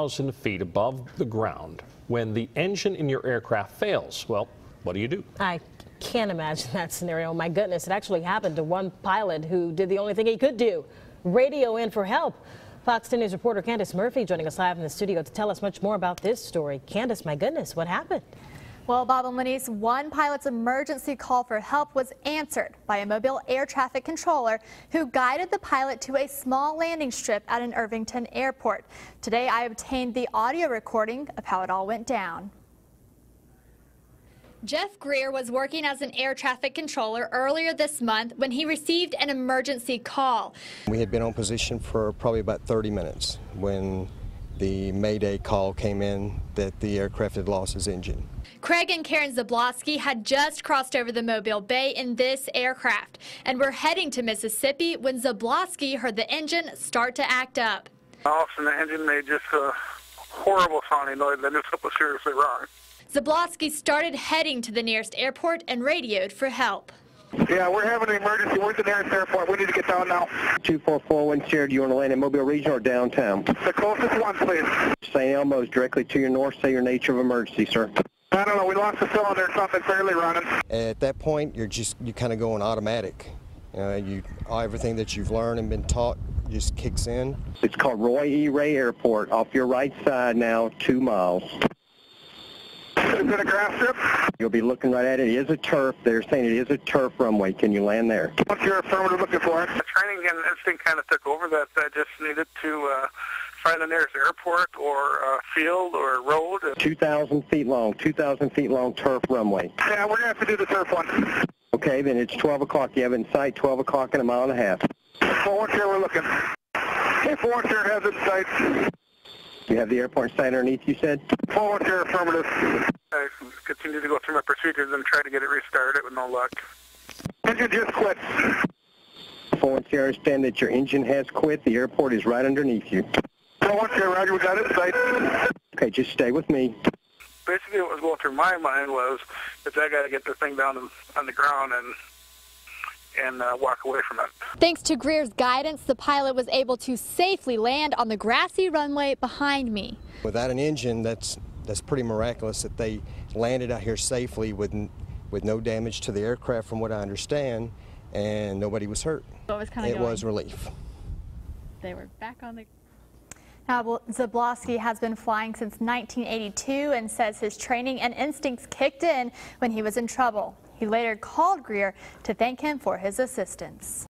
1,000 feet above the ground. When the engine in your aircraft fails, well, what do? I can't imagine that scenario. My goodness, it actually happened to one pilot who did the only thing he could do, radio in for help. Fox 10 News reporter Candace Murphy joining us live in the studio to tell us much more about this story. Candace, my goodness, what happened? Well, Bob and Lenise, one pilot's emergency call for help was answered by a mobile air traffic controller who guided the pilot to a small landing strip at an Irvington airport. Today, I obtained the audio recording of how it all went down. Jeff Greer was working as an air traffic controller earlier this month when he received an emergency call. We had been on position for probably about 30 minutes when the Mayday call came in that the aircraft had lost its engine. Craig and Karen Zablosky had just crossed over the Mobile Bay in this aircraft and were heading to Mississippi when Zablosky heard the engine start to act up. All of a sudden the engine made just a horrible sounding noise. I knew something was seriously wrong. Zablosky started heading to the nearest airport and radioed for help. Yeah, we're having an emergency. Where's the nearest airport? We need to get down now. 244 Sierra, do you want to land in Mobile Region or downtown? The closest one, please. St. Elmo's directly to your north. Say your nature of emergency, sir. I don't know. We lost the cylinder. Something barely running. At that point, you're kind of going automatic. Everything that you've learned and been taught just kicks in. It's called Roy E. Ray Airport. Off your right side now, 2 miles. Is it a grass strip? You'll be looking right at it. It is a turf. They're saying it is a turf runway. Can you land there? What's your affirmative looking for? The training and instinct kind of took over that. I just needed to find the nearest airport or field or road. 2,000 feet long, 2,000 feet long turf runway. Yeah, we're going to have to do the turf one. Okay, then it's 12 o'clock. You have it in sight, 12 o'clock in a mile and a half. Forward here, we're looking. Okay, forward here has it in sight. You have the airport in sight underneath, you said? Forward here, affirmative. I continue to go through my procedures and try to get it restarted with no luck. Engine just quit. Forward here, understand that your engine has quit. The airport is right underneath you. Forward here, Roger, we got it in sight. Okay, just stay with me. Basically what was going through my mind was that I got to get this thing down on the ground and walk away from it. Thanks to Greer's guidance, the pilot was able to safely land on the grassy runway behind me. Without an engine, that's pretty miraculous that they landed out here safely with no damage to the aircraft, from what I understand, and nobody was hurt. So it was relief. They were back on the... Now, Zablosky has been flying since 1982 and says his training and instincts kicked in when he was in trouble. He later called Greer to thank him for his assistance.